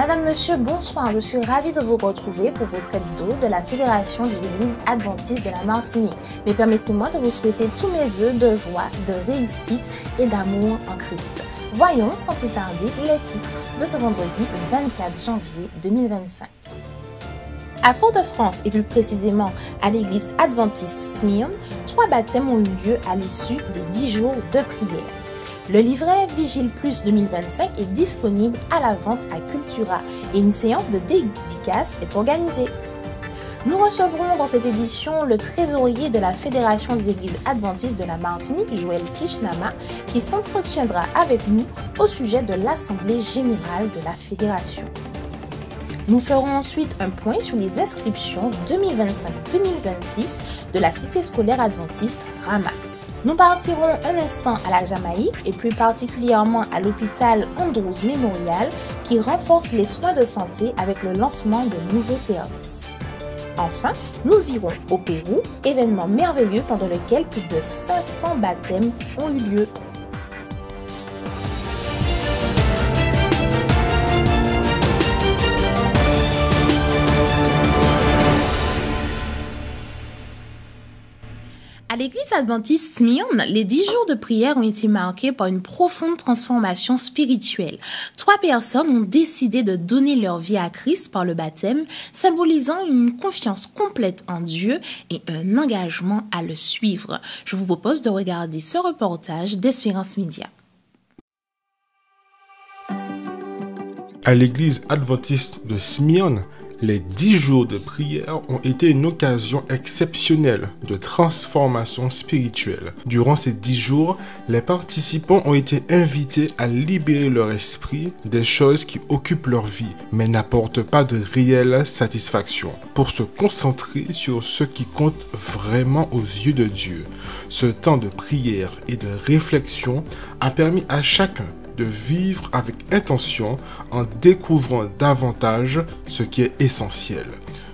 Madame, Monsieur, bonsoir. Je suis ravie de vous retrouver pour votre hebdo de la Fédération des Églises Adventistes de la Martinique. Mais permettez-moi de vous souhaiter tous mes vœux de joie, de réussite et d'amour en Christ. Voyons sans plus tarder les titres de ce vendredi 24 janvier 2025. À Fort-de-France et plus précisément à l'église adventiste Smyrne, 3 baptêmes ont eu lieu à l'issue des 10 jours de prière. Le livret Vigile Plus 2025 est disponible à la vente à Cultura et une séance de dédicace est organisée. Nous recevrons dans cette édition le trésorier de la Fédération des Églises Adventistes de la Martinique, Joël Kishnama, qui s'entretiendra avec nous au sujet de l'Assemblée Générale de la Fédération. Nous ferons ensuite un point sur les inscriptions 2025-2026 de la Cité scolaire adventiste Rama. Nous partirons un instant à la Jamaïque et plus particulièrement à l'hôpital Andrews Memorial qui renforce les soins de santé avec le lancement de nouveaux services. Enfin, nous irons au Pérou, événement merveilleux pendant lequel plus de 500 baptêmes ont eu lieu. À l'église adventiste Smyrne, les 10 jours de prière ont été marqués par une profonde transformation spirituelle. 3 personnes ont décidé de donner leur vie à Christ par le baptême, symbolisant une confiance complète en Dieu et un engagement à le suivre. Je vous propose de regarder ce reportage d'Espérance Média. À l'église adventiste de Smyrne, les 10 jours de prière ont été une occasion exceptionnelle de transformation spirituelle. Durant ces 10 jours, les participants ont été invités à libérer leur esprit des choses qui occupent leur vie, mais n'apportent pas de réelle satisfaction, pour se concentrer sur ce qui compte vraiment aux yeux de Dieu. Ce temps de prière et de réflexion a permis à chacun de vivre avec intention en découvrant davantage ce qui est essentiel.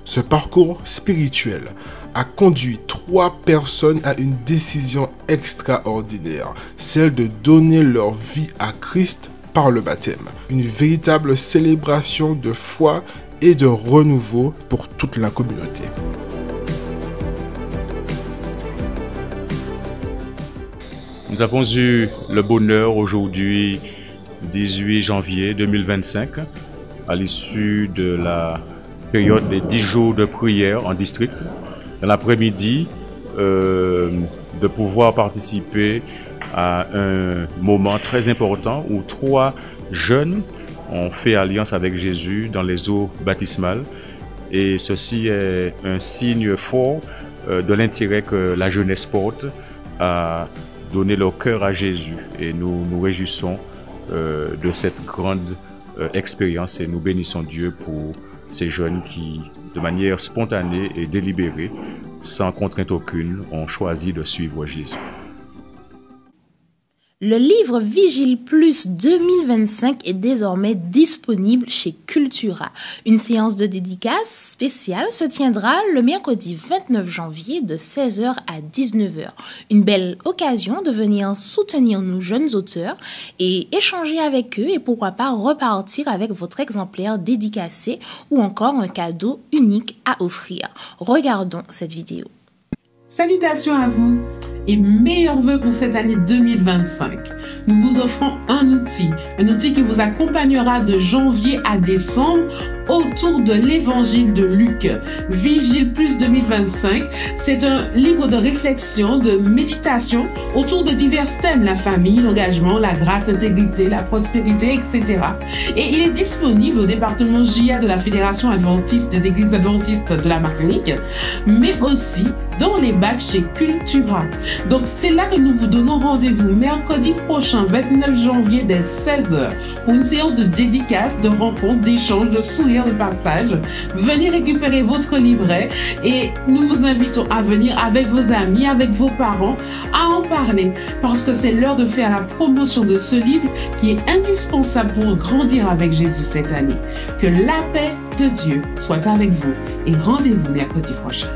Ce parcours spirituel a conduit 3 personnes à une décision extraordinaire, celle de donner leur vie à Christ par le baptême. Une véritable célébration de foi et de renouveau pour toute la communauté. Nous avons eu le bonheur aujourd'hui, 18 janvier 2025, à l'issue de la période des 10 jours de prière en district, dans l'après-midi, de pouvoir participer à un moment très important où 3 jeunes ont fait alliance avec Jésus dans les eaux baptismales. Et ceci est un signe fort de l'intérêt que la jeunesse porte à donner leur cœur à Jésus, et nous nous réjouissons de cette grande expérience et nous bénissons Dieu pour ces jeunes qui, de manière spontanée et délibérée, sans contrainte aucune, ont choisi de suivre Jésus. Le livre Vigile Plus 2025 est désormais disponible chez Cultura. Une séance de dédicace spéciale se tiendra le mercredi 29 janvier de 16h à 19h. Une belle occasion de venir soutenir nos jeunes auteurs et échanger avec eux et pourquoi pas repartir avec votre exemplaire dédicacé ou encore un cadeau unique à offrir. Regardons cette vidéo. Salutations à vous et meilleurs vœux pour cette année 2025. Nous vous offrons un outil qui vous accompagnera de janvier à décembre autour de l'évangile de Luc. Vigile Plus 2025, c'est un livre de réflexion, de méditation autour de divers thèmes, la famille, l'engagement, la grâce, l'intégrité, la prospérité, etc. Et il est disponible au département JA de la Fédération adventiste des Églises adventistes de la Martinique, mais aussi dans les bacs chez Cultura. Donc c'est là que nous vous donnons rendez-vous mercredi prochain, 29 janvier, dès 16h, pour une séance de dédicace, de rencontre, d'échange, de sourire, de partage. Venez récupérer votre livret et nous vous invitons à venir avec vos amis, avec vos parents, à en parler, parce que c'est l'heure de faire la promotion de ce livre qui est indispensable pour grandir avec Jésus cette année. Que la paix de Dieu soit avec vous et rendez-vous mercredi prochain.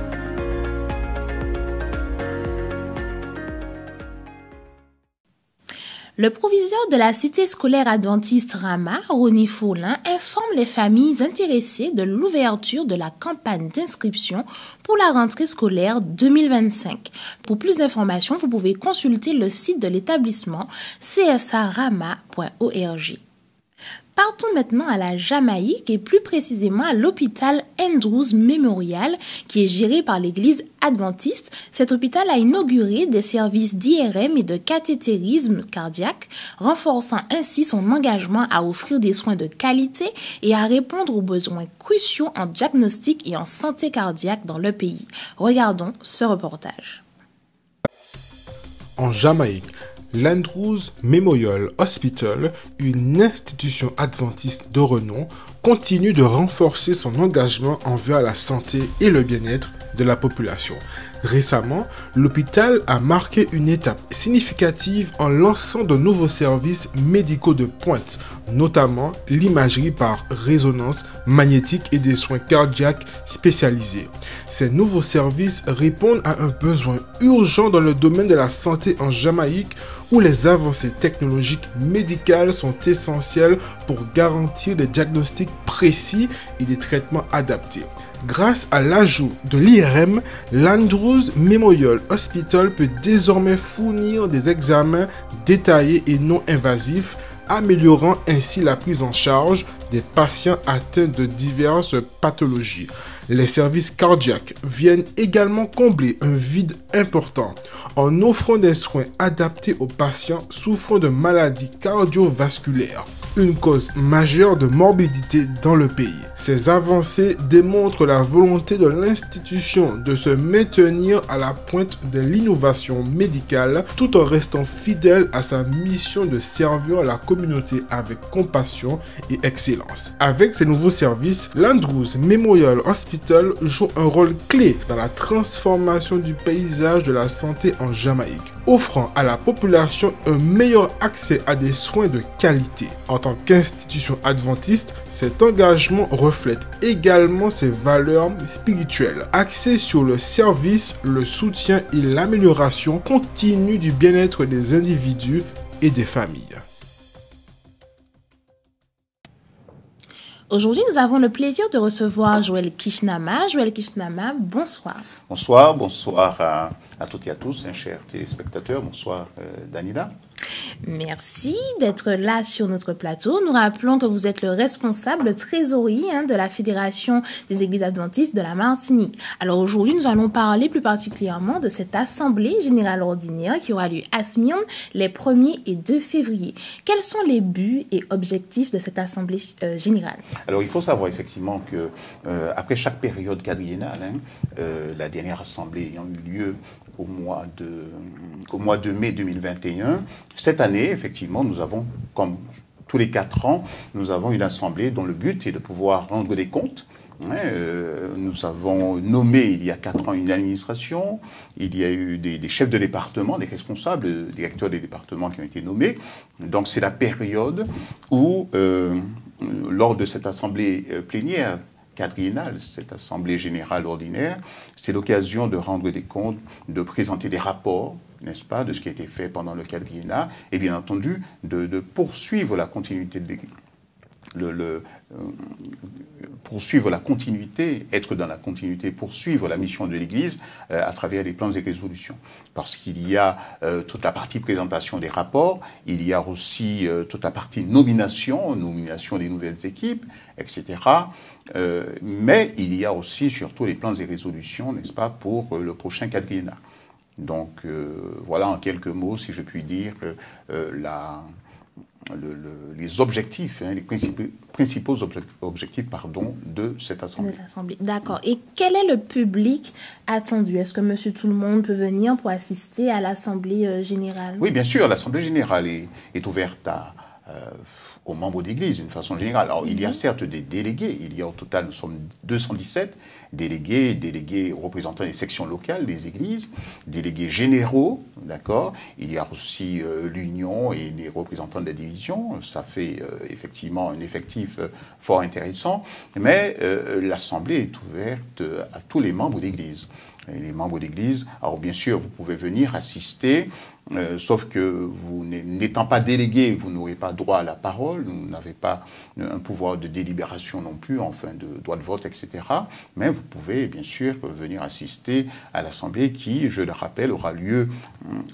Le proviseur de la cité scolaire adventiste Rama, Ronnie Follin, informe les familles intéressées de l'ouverture de la campagne d'inscription pour la rentrée scolaire 2025. Pour plus d'informations, vous pouvez consulter le site de l'établissement csarama.org. Partons maintenant à la Jamaïque et plus précisément à l'hôpital Andrews Memorial qui est géré par l'église adventiste. Cet hôpital a inauguré des services d'IRM et de cathétérisme cardiaque, renforçant ainsi son engagement à offrir des soins de qualité et à répondre aux besoins cruciaux en diagnostic et en santé cardiaque dans le pays. Regardons ce reportage. En Jamaïque, l'Andrews Memorial Hospital, une institution adventiste de renom, continue de renforcer son engagement envers la santé et le bien-être de la population. Récemment, l'hôpital a marqué une étape significative en lançant de nouveaux services médicaux de pointe, notamment l'imagerie par résonance magnétique et des soins cardiaques spécialisés. Ces nouveaux services répondent à un besoin urgent dans le domaine de la santé en Jamaïque où les avancées technologiques médicales sont essentielles pour garantir des diagnostics précis et des traitements adaptés. Grâce à l'ajout de l'IRM, l'Andrews Memorial Hospital peut désormais fournir des examens détaillés et non invasifs, améliorant ainsi la prise en charge des patients atteints de diverses pathologies. Les services cardiaques viennent également combler un vide important en offrant des soins adaptés aux patients souffrant de maladies cardiovasculaires, une cause majeure de morbidité dans le pays. Ces avancées démontrent la volonté de l'institution de se maintenir à la pointe de l'innovation médicale tout en restant fidèle à sa mission de servir la communauté avec compassion et excellence. Avec ces nouveaux services, l'Andrews Memorial Hospital joue un rôle clé dans la transformation du paysage de la santé en Jamaïque, offrant à la population un meilleur accès à des soins de qualité. En tant qu'institution adventiste, cet engagement reflète également ses valeurs spirituelles, axées sur le service, le soutien et l'amélioration continue du bien-être des individus et des familles. Aujourd'hui, nous avons le plaisir de recevoir Joël Kishnama. Joël Kishnama, bonsoir. Bonsoir à toutes et à tous, chers téléspectateurs. Bonsoir Danida. Merci d'être là sur notre plateau. Nous rappelons que vous êtes le responsable trésorier de la Fédération des Églises adventistes de la Martinique. Alors aujourd'hui, nous allons parler plus particulièrement de cette Assemblée générale ordinaire qui aura lieu à Smyrne les 1er et 2 février. Quels sont les buts et objectifs de cette Assemblée générale? Alors il faut savoir effectivement que après chaque période quadriennale, la dernière Assemblée ayant eu lieu au mois de mai 2021. Cette année, effectivement, nous avons, comme tous les 4 ans, nous avons une assemblée dont le but est de pouvoir rendre des comptes. Nous avons nommé il y a 4 ans une administration, il y a eu des chefs de département, des responsables, des directeurs des départements qui ont été nommés. Donc c'est la période où, lors de cette assemblée plénière, quadriennale, cette assemblée générale ordinaire, c'est l'occasion de rendre des comptes, de présenter des rapports, n'est-ce pas, de ce qui a été fait pendant le quadriennat, et bien entendu de poursuivre la continuité de poursuivre la continuité, être dans la continuité, poursuivre la mission de l'Église à travers les plans et résolutions. Parce qu'il y a toute la partie présentation des rapports, il y a aussi toute la partie nomination des nouvelles équipes, etc. Mais il y a aussi surtout les plans et résolutions, n'est-ce pas, pour le prochain quadriennat. Donc voilà en quelques mots, si je puis dire, les objectifs, les principaux objectifs de cette Assemblée. D'accord. Et quel est le public attendu? Est-ce que monsieur tout le monde peut venir pour assister à l'Assemblée générale? Oui, bien sûr, l'Assemblée générale est ouverte aux membres d'Église d'une façon générale. Alors, il y a certes des délégués. Il y a au total, nous sommes 217 délégués représentants des sections locales des églises, délégués généraux, d'accord. Il y a aussi l'union et les représentants des divisions. Ça fait effectivement un effectif fort intéressant. Mais l'Assemblée est ouverte à tous les membres d'Église. les membres d'église. Alors bien sûr, vous pouvez venir assister, sauf que vous n'étant pas délégué, vous n'aurez pas droit à la parole, vous n'avez pas un pouvoir de délibération non plus, enfin de droit de vote, etc. Mais vous pouvez bien sûr venir assister à l'assemblée qui, je le rappelle, aura lieu,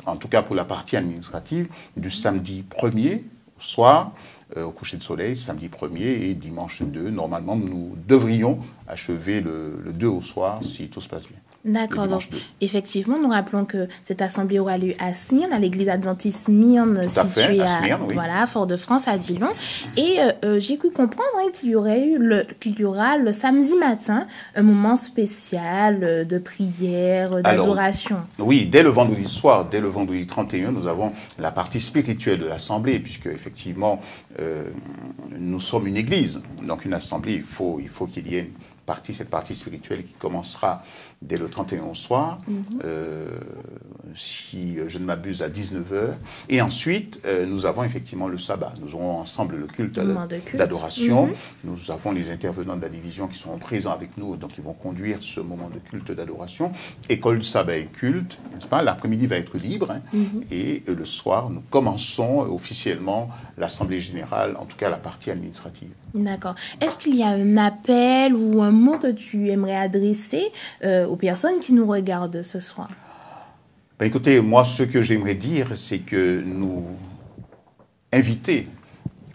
en tout cas pour la partie administrative, du samedi 1er soir, au coucher de soleil, samedi 1er et dimanche 2. Normalement, nous devrions achever le 2 au soir si tout se passe bien. D'accord, donc effectivement, nous rappelons que cette assemblée aura lieu à Smyrne, à l'église adventiste Smyrne, située à voilà, Fort-de-France, à Dillon. Et j'ai cru comprendre qu'il y aura le samedi matin un moment spécial de prière, d'adoration. Alors, oui, dès le vendredi soir, dès le vendredi 31, nous avons la partie spirituelle de l'assemblée, puisque effectivement, nous sommes une église, donc une assemblée, il faut qu'il y ait cette partie spirituelle qui commencera dès le 31 au soir, si je ne m'abuse, à 19h. Et ensuite, nous avons effectivement le sabbat. Nous aurons ensemble le culte d'adoration. Nous avons les intervenants de la division qui seront présents avec nous, donc ils vont conduire ce moment de culte d'adoration. École du sabbat et culte, n'est-ce pas? L'après-midi va être libre, et le soir, nous commençons officiellement l'Assemblée générale, en tout cas la partie administrative. D'accord. Est-ce qu'il y a un appel ou un mot que tu aimerais adresser aux personnes qui nous regardent ce soir? Ben écoutez, moi, ce que j'aimerais dire, c'est que nous inviter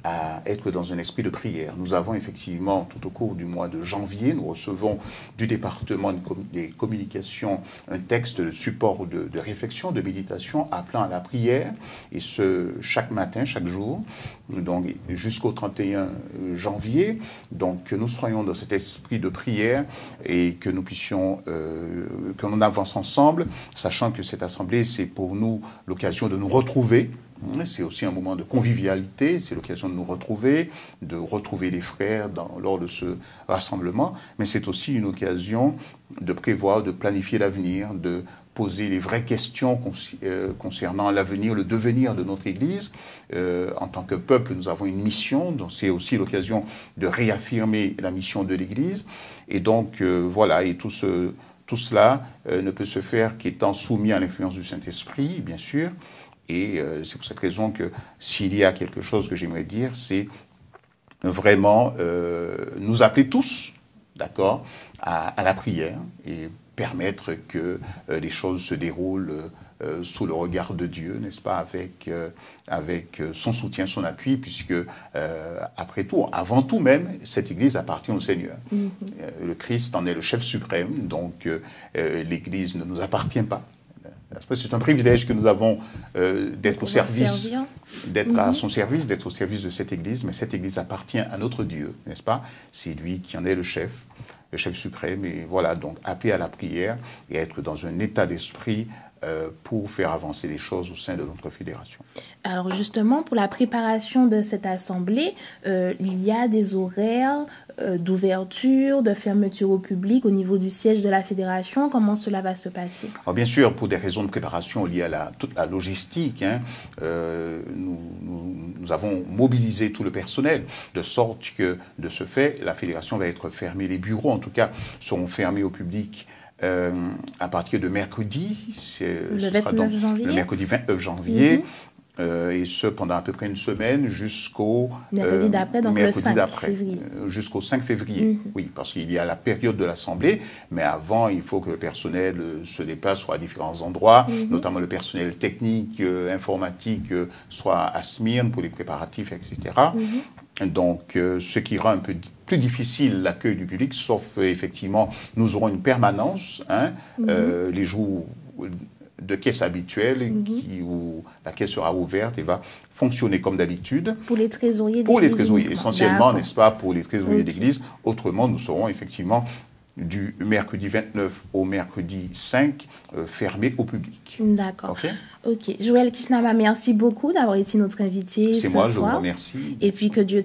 à être dans un esprit de prière. Nous avons effectivement, tout au cours du mois de janvier, nous recevons du département des communications un texte de support de réflexion, de méditation appelant à la prière, et ce, chaque matin, chaque jour, donc jusqu'au 31 janvier, donc que nous soyons dans cet esprit de prière et que nous puissions, que l'on avance ensemble, sachant que cette assemblée, c'est pour nous l'occasion de nous retrouver. C'est aussi un moment de convivialité, c'est l'occasion de nous retrouver, les frères lors de ce rassemblement, mais c'est aussi une occasion de prévoir, de planifier l'avenir, de poser les vraies questions concernant l'avenir, le devenir de notre Église. En tant que peuple, nous avons une mission, donc c'est aussi l'occasion de réaffirmer la mission de l'Église. Et donc, voilà, et tout cela ne peut se faire qu'étant soumis à l'influence du Saint-Esprit, bien sûr. Et c'est pour cette raison que s'il y a quelque chose que j'aimerais dire, c'est vraiment nous appeler tous, d'accord, à la prière et permettre que les choses se déroulent sous le regard de Dieu, n'est-ce pas, avec son soutien, son appui, puisque après tout, avant tout même, cette Église appartient au Seigneur. Le Christ en est le chef suprême, donc l'Église ne nous appartient pas. C'est un privilège que nous avons d'être au service, d'être à son service, d'être au service de cette Église, mais cette Église appartient à notre Dieu, n'est-ce pas? C'est lui qui en est le chef suprême, et voilà, donc appeler à la prière et être dans un état d'esprit pour faire avancer les choses au sein de notre fédération. Alors justement, pour la préparation de cette assemblée, il y a des horaires d'ouverture, de fermeture au public au niveau du siège de la fédération. Comment cela va se passer? Alors bien sûr, pour des raisons de préparation liées à toute la logistique, nous avons mobilisé tout le personnel, de sorte que, de ce fait, la fédération va être fermée. Les bureaux, en tout cas, seront fermés au public à partir de mercredi, le 29 janvier. Le mercredi 29 janvier, et ce pendant à peu près une semaine jusqu'au mercredi d'après, donc le 5 février. Jusqu'au 5 février, oui, parce qu'il y a la période de l'Assemblée, mais avant, il faut que le personnel se déplace soit à différents endroits, notamment le personnel technique, informatique, soit à Smyrne pour les préparatifs, etc. Donc, ce qui rend un peu plus difficile l'accueil du public, sauf effectivement, nous aurons une permanence, les jours de caisse habituelle, où la caisse sera ouverte et va fonctionner comme d'habitude. Pour les trésoriers d'église. Pour les trésoriers, essentiellement, n'est-ce pas, pour les trésoriers d'église. Autrement, nous serons effectivement du mercredi 29 au mercredi 5 fermés au public. D'accord. Ok. Joël Kishnama, merci beaucoup d'avoir été notre invité ce soir. C'est moi, je vous remercie. Et puis que Dieu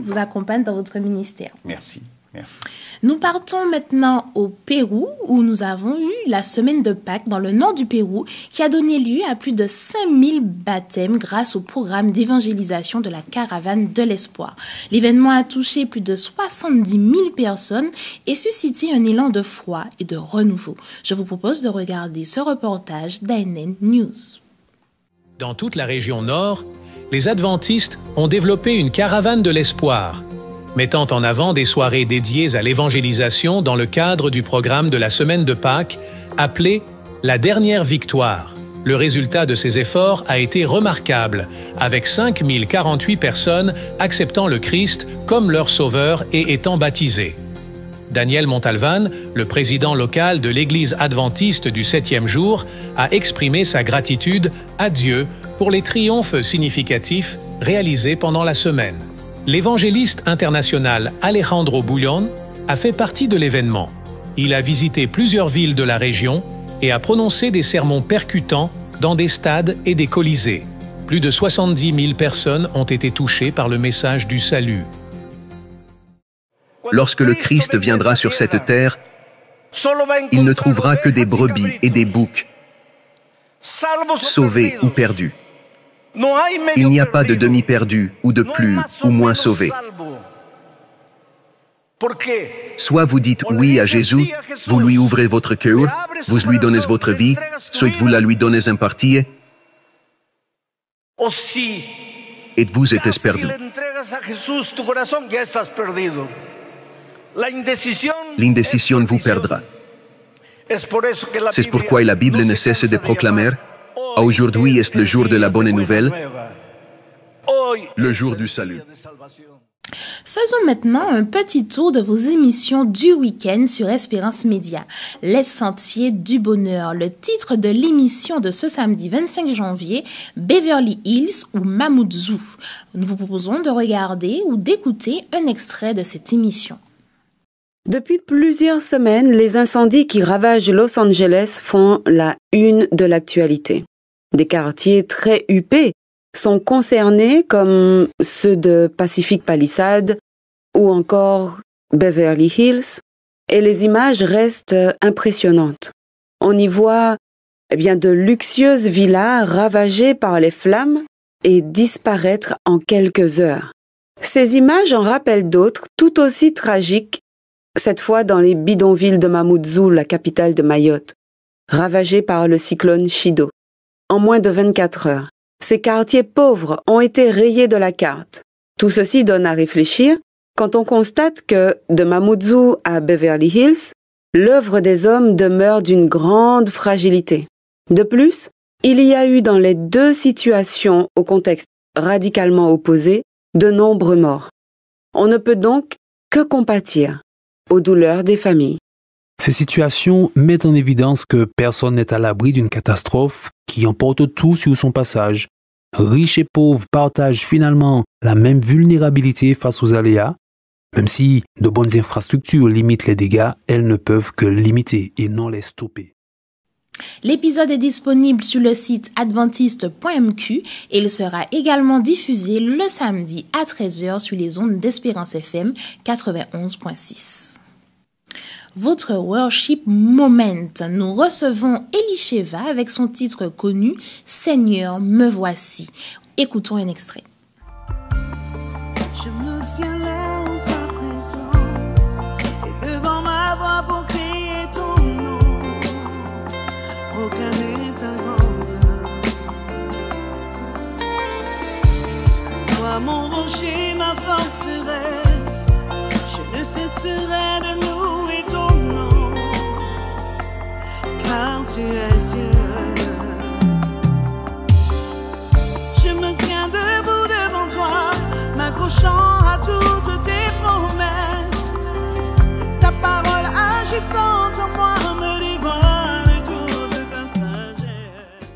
vous accompagne dans votre ministère. Merci. Merci. Nous partons maintenant au Pérou où nous avons eu la semaine de Pâques dans le nord du Pérou qui a donné lieu à plus de 5000 baptêmes grâce au programme d'évangélisation de la caravane de l'espoir. L'événement a touché plus de 70 000 personnes et suscité un élan de foi et de renouveau. Je vous propose de regarder ce reportage d'ANN News. Dans toute la région nord, les adventistes ont développé une caravane de l'espoir, mettant en avant des soirées dédiées à l'évangélisation dans le cadre du programme de la semaine de Pâques, appelé « La dernière victoire ». Le résultat de ces efforts a été remarquable, avec 5048 personnes acceptant le Christ comme leur sauveur et étant baptisées. Daniel Montalvan, le président local de l'Église adventiste du 7e jour, a exprimé sa gratitude à Dieu pour les triomphes significatifs réalisés pendant la semaine. L'évangéliste international Alejandro Bullón a fait partie de l'événement. Il a visité plusieurs villes de la région et a prononcé des sermons percutants dans des stades et des colisées. Plus de 70 000 personnes ont été touchées par le message du salut. Lorsque le Christ viendra sur cette terre, il ne trouvera que des brebis et des boucs, sauvés ou perdus. Il n'y a pas de demi-perdu ou de plus ou moins sauvé. Soit vous dites oui à Jésus, vous lui ouvrez votre cœur, vous lui donnez votre vie, soit vous la lui donnez en partie, et vous êtes perdu. L'indécision vous perdra. C'est pourquoi la Bible ne cesse de proclamer « Aujourd'hui est le jour de la bonne nouvelle, le jour du salut ». Faisons maintenant un petit tour de vos émissions du week-end sur Espérance Média. Les Sentiers du Bonheur, le titre de l'émission de ce samedi 25 janvier, Beverly Hills ou Mamoudzou. Nous vous proposons de regarder ou d'écouter un extrait de cette émission. Depuis plusieurs semaines, les incendies qui ravagent Los Angeles font la une de l'actualité. Des quartiers très huppés sont concernés comme ceux de Pacific Palisades ou encore Beverly Hills et les images restent impressionnantes. On y voit de luxueuses villas ravagées par les flammes et disparaître en quelques heures. Ces images en rappellent d'autres tout aussi tragiques, cette fois dans les bidonvilles de Mamoudzou, la capitale de Mayotte, ravagées par le cyclone Chido. En moins de 24 heures, ces quartiers pauvres ont été rayés de la carte. Tout ceci donne à réfléchir quand on constate que, de Mamoudzou à Beverly Hills, l'œuvre des hommes demeure d'une grande fragilité. De plus, il y a eu dans les deux situations au contexte radicalement opposé de nombreux morts. On ne peut donc que compatir aux douleurs des familles. Ces situations mettent en évidence que personne n'est à l'abri d'une catastrophe qui emporte tout sur son passage. Riches et pauvres partagent finalement la même vulnérabilité face aux aléas. Même si de bonnes infrastructures limitent les dégâts, elles ne peuvent que limiter et non les stopper. L'épisode est disponible sur le site adventiste.mq et il sera également diffusé le samedi à 13h sur les ondes d'Espérance FM 91.6. Votre Worship Moment. Nous recevons Elisheva avec son titre connu « Seigneur, me voici ». Écoutons un extrait. Je me tiens là en ta présence et devant ma voix pour crier ton nom, proclamer ta grandeur. Toi mon rocher, ma forteresse, je ne cesserai de louer ton nom, car tu es Dieu. Je me tiens debout devant toi, m'accrochant à toutes tes promesses. Ta parole agissante en moi me dévoile toute ta sagesse.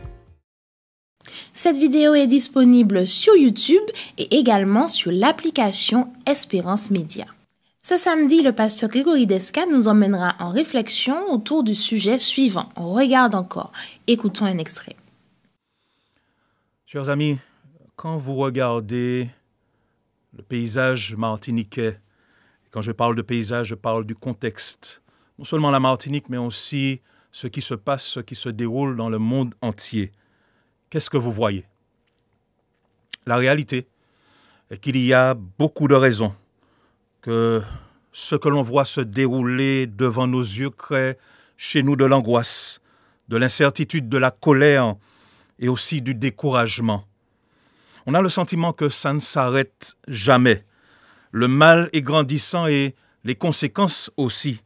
Cette vidéo est disponible sur YouTube et également sur l'application Espérance Média. Ce samedi, le pasteur Grégory Desca nous emmènera en réflexion autour du sujet suivant. On regarde encore. Écoutons un extrait. Chers amis, quand vous regardez le paysage martiniquais, Quand je parle de paysage, je parle du contexte. Non seulement la Martinique, mais aussi ce qui se passe, ce qui se déroule dans le monde entier. Qu'est-ce que vous voyez? La réalité est qu'il y a beaucoup de raisons que ce que l'on voit se dérouler devant nos yeux crée chez nous de l'angoisse, de l'incertitude, de la colère et aussi du découragement. On a le sentiment que ça ne s'arrête jamais. Le mal est grandissant et les conséquences aussi.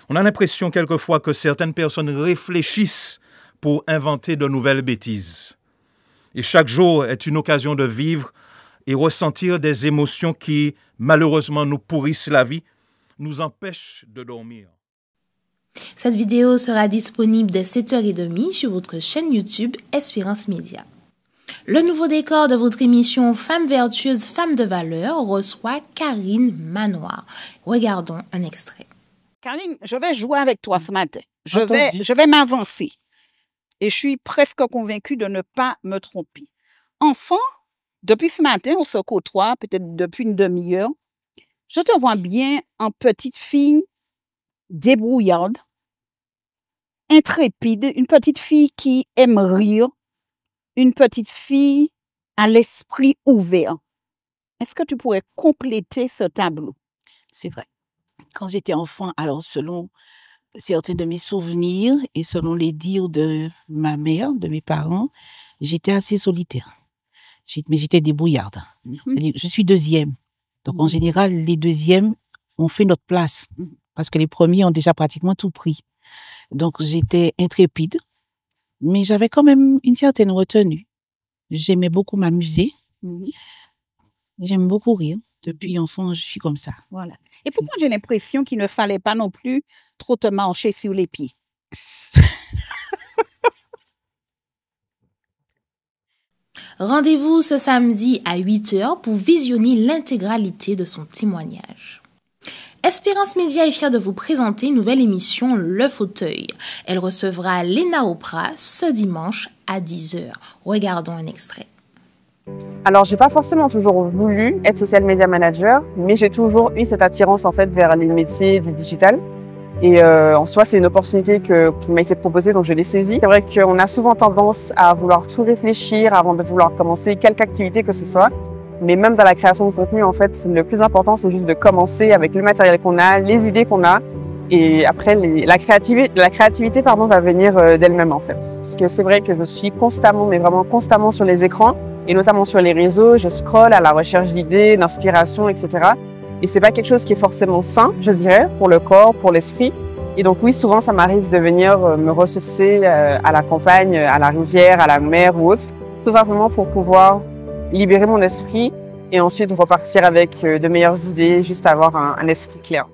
On a l'impression quelquefois que certaines personnes réfléchissent pour inventer de nouvelles bêtises. Et chaque jour est une occasion de vivre et ressentir des émotions qui, malheureusement, nous pourrissent la vie, nous empêchent de dormir. Cette vidéo sera disponible dès 7h30 sur votre chaîne YouTube Espérance Média. Le nouveau décor de votre émission Femmes vertueuses, femmes de valeur reçoit Karine Manoir. Regardons un extrait. Karine, je vais jouer avec toi ce matin. Je vais m'avancer. Et je suis presque convaincue de ne pas me tromper. Enfant, depuis ce matin, on se côtoie, peut-être depuis une demi-heure. Je te vois bien en petite fille débrouillarde, intrépide, une petite fille qui aime rire, une petite fille à l'esprit ouvert. Est-ce que tu pourrais compléter ce tableau? C'est vrai. Quand j'étais enfant, alors selon certains de mes souvenirs et selon les dires de ma mère, de mes parents, j'étais assez solitaire. Mais j'étais débrouillarde. C'est-à-dire, je suis deuxième. Donc, en général, les deuxièmes ont fait notre place parce que les premiers ont déjà pratiquement tout pris. Donc, j'étais intrépide, mais j'avais quand même une certaine retenue. J'aimais beaucoup m'amuser. J'aime beaucoup rire. Depuis enfant, je suis comme ça. Voilà. Et pourquoi j'ai l'impression qu'il ne fallait pas non plus trop te marcher sur les pieds? Rendez-vous ce samedi à 8h pour visionner l'intégralité de son témoignage. Espérance Média est fière de vous présenter une nouvelle émission Le Fauteuil. Elle recevra Léna Oprah ce dimanche à 10h. Regardons un extrait. Alors, j'ai pas forcément toujours voulu être social media manager, mais j'ai toujours eu cette attirance en fait vers les métiers du digital. Et en soi, c'est une opportunité qui m'a été proposée, donc je l'ai saisie. C'est vrai qu'on a souvent tendance à vouloir tout réfléchir avant de vouloir commencer quelque activité que ce soit. Mais même dans la création de contenu, en fait, le plus important, c'est juste de commencer avec le matériel qu'on a, les idées qu'on a. Et après, la créativité va venir d'elle-même, en fait. Parce que c'est vrai que je suis constamment, mais vraiment constamment sur les écrans, et notamment sur les réseaux. Je scrolle à la recherche d'idées, d'inspiration, etc. Et c'est pas quelque chose qui est forcément sain, je dirais, pour le corps, pour l'esprit. Et donc oui, souvent, ça m'arrive de venir me ressourcer à la campagne, à la rivière, à la mer ou autre, tout simplement pour pouvoir libérer mon esprit et ensuite repartir avec de meilleures idées, juste avoir un esprit clair.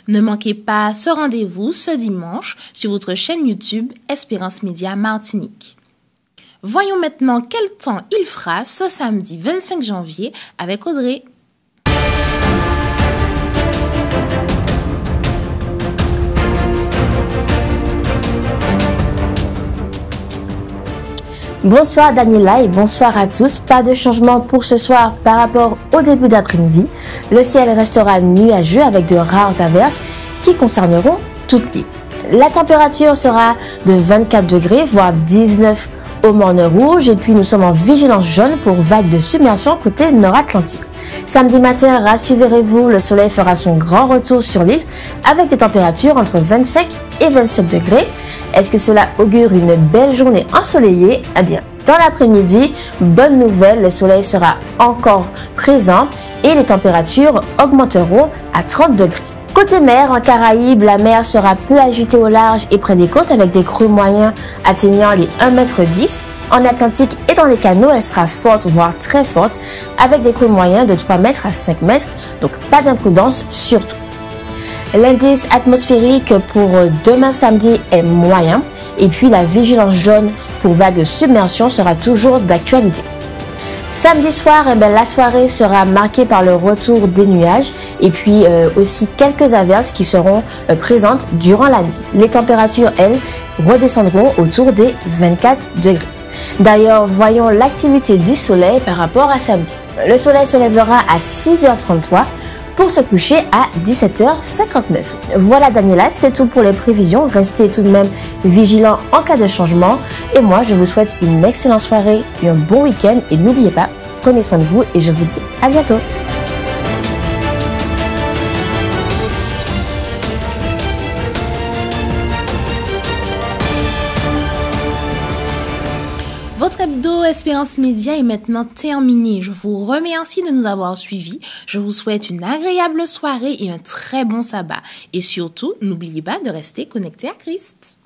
Ne manquez pas ce rendez-vous ce dimanche sur votre chaîne YouTube Espérance Média Martinique. Voyons maintenant quel temps il fera ce samedi 25 janvier avec Audrey. Bonsoir Daniela et bonsoir à tous. Pas de changement pour ce soir par rapport au début d'après-midi. Le ciel restera nuageux avec de rares averses qui concerneront toute l'île. La température sera de 24 degrés, voire 19 au Morne Rouge. Et puis nous sommes en vigilance jaune pour vague de submersion côté nord-atlantique. Samedi matin, rassurez-vous, le soleil fera son grand retour sur l'île avec des températures entre 25 et 27 degrés. Est-ce que cela augure une belle journée ensoleillée? Eh bien, dans l'après-midi, bonne nouvelle, le soleil sera encore présent et les températures augmenteront à 30 degrés. Côté mer, en Caraïbes, la mer sera peu agitée au large et près des côtes avec des creux moyens atteignant les 1,10 m. En Atlantique et dans les canaux, elle sera forte, voire très forte, avec des creux moyens de 3 mètres à 5 mètres, donc pas d'imprudence surtout. L'indice atmosphérique pour demain samedi est moyen et puis la vigilance jaune pour vague de submersion sera toujours d'actualité. Samedi soir, la soirée sera marquée par le retour des nuages et puis aussi quelques averses qui seront présentes durant la nuit. Les températures, elles, redescendront autour des 24 degrés. D'ailleurs, voyons l'activité du soleil par rapport à samedi. Le soleil se lèvera à 6h33 pour se coucher à 17h59. Voilà Daniela, c'est tout pour les prévisions. Restez tout de même vigilants en cas de changement. Et moi, je vous souhaite une excellente soirée et un bon week-end. Et n'oubliez pas, prenez soin de vous et je vous dis à bientôt. Votre hebdo Espérance Média est maintenant terminé. Je vous remercie de nous avoir suivis. Je vous souhaite une agréable soirée et un très bon sabbat. Et surtout, n'oubliez pas de rester connecté à Christ.